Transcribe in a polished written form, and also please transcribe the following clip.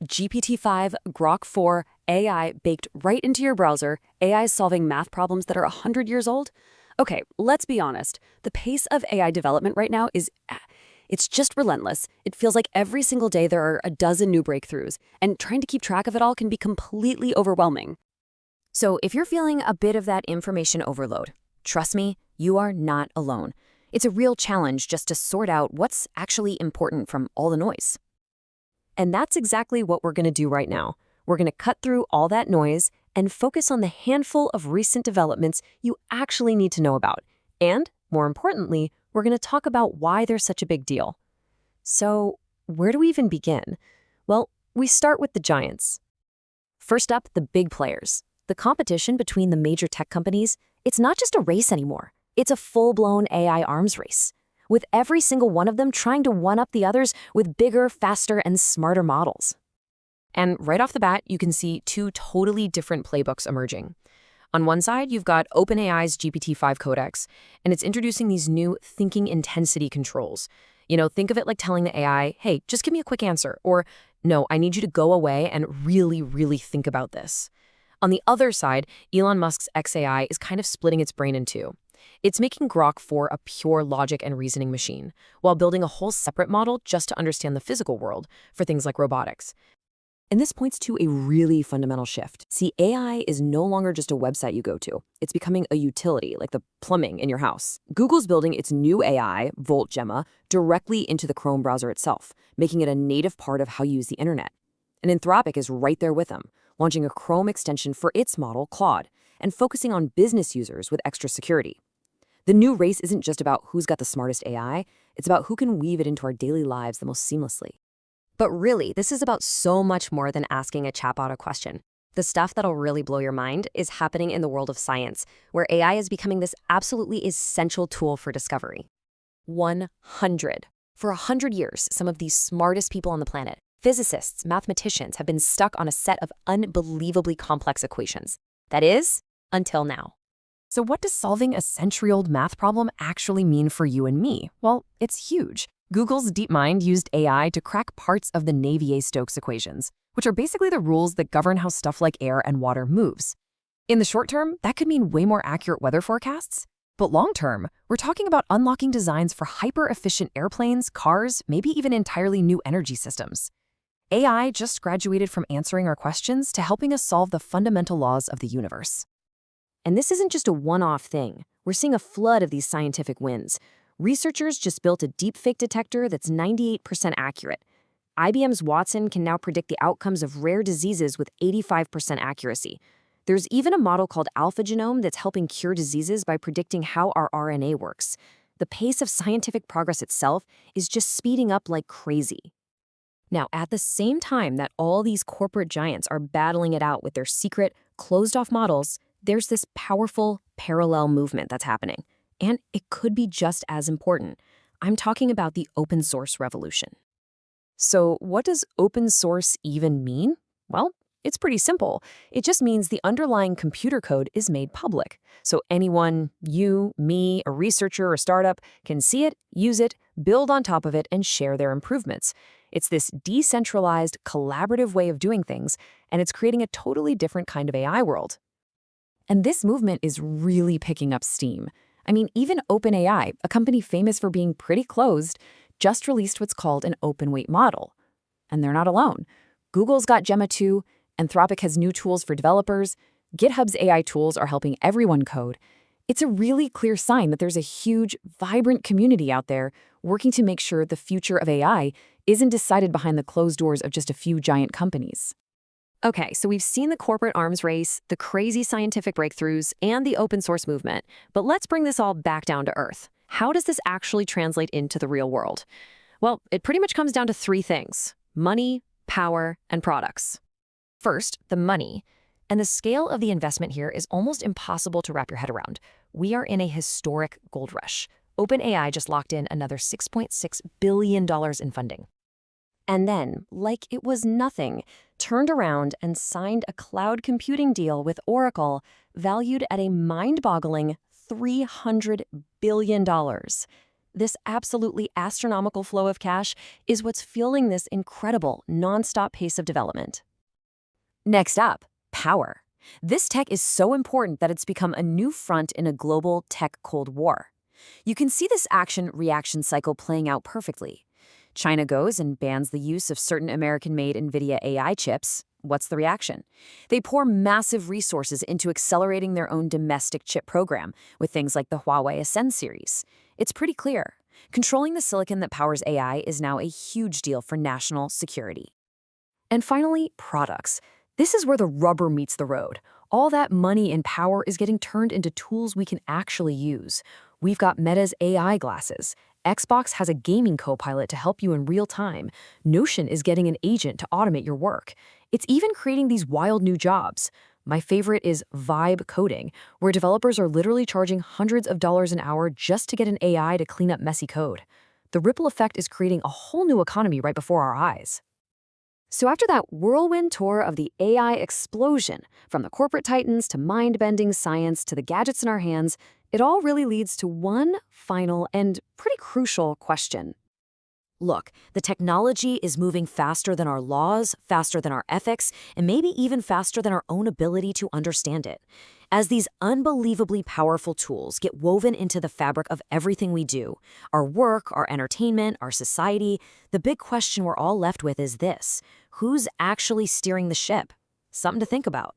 GPT-5, Grok 4, AI baked right into your browser, AI solving math problems that are 100 years old? Okay, let's be honest. The pace of AI development right now it's just relentless. It feels like every single day there are a dozen new breakthroughs, and trying to keep track of it all can be completely overwhelming. So if you're feeling a bit of that information overload, trust me, you are not alone. It's a real challenge just to sort out what's actually important from all the noise. And that's exactly what we're going to do right now. We're going to cut through all that noise and focus on the handful of recent developments you actually need to know about. And, more importantly, we're going to talk about why they're such a big deal. So, where do we even begin? Well, we start with the giants. First up, the big players. The competition between the major tech companies, it's not just a race anymore. It's a full-blown AI arms race, with every single one of them trying to one-up the others with bigger, faster, and smarter models. And right off the bat, you can see two totally different playbooks emerging. On one side, you've got OpenAI's GPT-5 Codex, and it's introducing these new thinking intensity controls. Think of it like telling the AI, hey, just give me a quick answer, or no, I need you to go away and really, really think about this. On the other side, Elon Musk's xAI is kind of splitting its brain in two. It's making Grok 4 a pure logic and reasoning machine, while building a whole separate model just to understand the physical world for things like robotics. And this points to a really fundamental shift. See, AI is no longer just a website you go to. It's becoming a utility, like the plumbing in your house. Google's building its new AI, VaultGemma, directly into the Chrome browser itself, making it a native part of how you use the internet. And Anthropic is right there with them, launching a Chrome extension for its model, Claude, and focusing on business users with extra security. The new race isn't just about who's got the smartest AI, it's about who can weave it into our daily lives the most seamlessly. But really, this is about so much more than asking a chatbot a question. The stuff that'll really blow your mind is happening in the world of science, where AI is becoming this absolutely essential tool for discovery. 100. For 100 years, some of the smartest people on the planet, physicists, mathematicians, have been stuck on a set of unbelievably complex equations. That is, until now. So what does solving a century-old math problem actually mean for you and me? Well, it's huge. Google's DeepMind used AI to crack parts of the Navier-Stokes equations, which are basically the rules that govern how stuff like air and water moves. In the short term, that could mean way more accurate weather forecasts. But long term, we're talking about unlocking designs for hyper-efficient airplanes, cars, maybe even entirely new energy systems. AI just graduated from answering our questions to helping us solve the fundamental laws of the universe. And this isn't just a one-off thing. We're seeing a flood of these scientific wins. Researchers just built a deepfake detector that's 98% accurate. IBM's Watson can now predict the outcomes of rare diseases with 85% accuracy. There's even a model called AlphaGenome that's helping cure diseases by predicting how our RNA works. The pace of scientific progress itself is just speeding up like crazy. Now, at the same time that all these corporate giants are battling it out with their secret, closed-off models, there's this powerful parallel movement that's happening. And it could be just as important. I'm talking about the open source revolution. So what does open source even mean? Well, it's pretty simple. It just means the underlying computer code is made public. So anyone, you, me, a researcher or startup, can see it, use it, build on top of it, and share their improvements. It's this decentralized, collaborative way of doing things, and it's creating a totally different kind of AI world. And this movement is really picking up steam. I mean, even OpenAI, a company famous for being pretty closed, just released what's called an open-weight model. And they're not alone. Google's got Gemma 2, Anthropic has new tools for developers, GitHub's AI tools are helping everyone code. It's a really clear sign that there's a huge, vibrant community out there working to make sure the future of AI isn't decided behind the closed doors of just a few giant companies. Okay, so we've seen the corporate arms race, the crazy scientific breakthroughs, and the open source movement. But let's bring this all back down to earth. How does this actually translate into the real world? Well, it pretty much comes down to three things: money, power, and products. First, the money. And the scale of the investment here is almost impossible to wrap your head around. We are in a historic gold rush. OpenAI just locked in another $6.6 billion in funding. And then, like it was nothing, turned around and signed a cloud computing deal with Oracle valued at a mind-boggling $300 billion. this absolutely astronomical flow of cash is what's fueling this incredible, nonstop pace of development. Next up, power. This tech is so important that it's become a new front in a global tech Cold War. You can see this action-reaction cycle playing out perfectly. China goes and bans the use of certain American-made NVIDIA AI chips. What's the reaction? They pour massive resources into accelerating their own domestic chip program with things like the Huawei Ascend series. It's pretty clear. Controlling the silicon that powers AI is now a huge deal for national security. And finally, products. This is where the rubber meets the road. All that money and power is getting turned into tools we can actually use. We've got Meta's AI glasses. Xbox has a gaming co-pilot to help you in real time. Notion is getting an agent to automate your work. It's even creating these wild new jobs. My favorite is vibe coding, where developers are literally charging hundreds of dollars an hour just to get an AI to clean up messy code. The ripple effect is creating a whole new economy right before our eyes. So after that whirlwind tour of the AI explosion, from the corporate titans to mind-bending science to the gadgets in our hands, it all really leads to one final and pretty crucial question. Look, the technology is moving faster than our laws, faster than our ethics, and maybe even faster than our own ability to understand it. As these unbelievably powerful tools get woven into the fabric of everything we do, our work, our entertainment, our society, the big question we're all left with is this: who's actually steering the ship? Something to think about.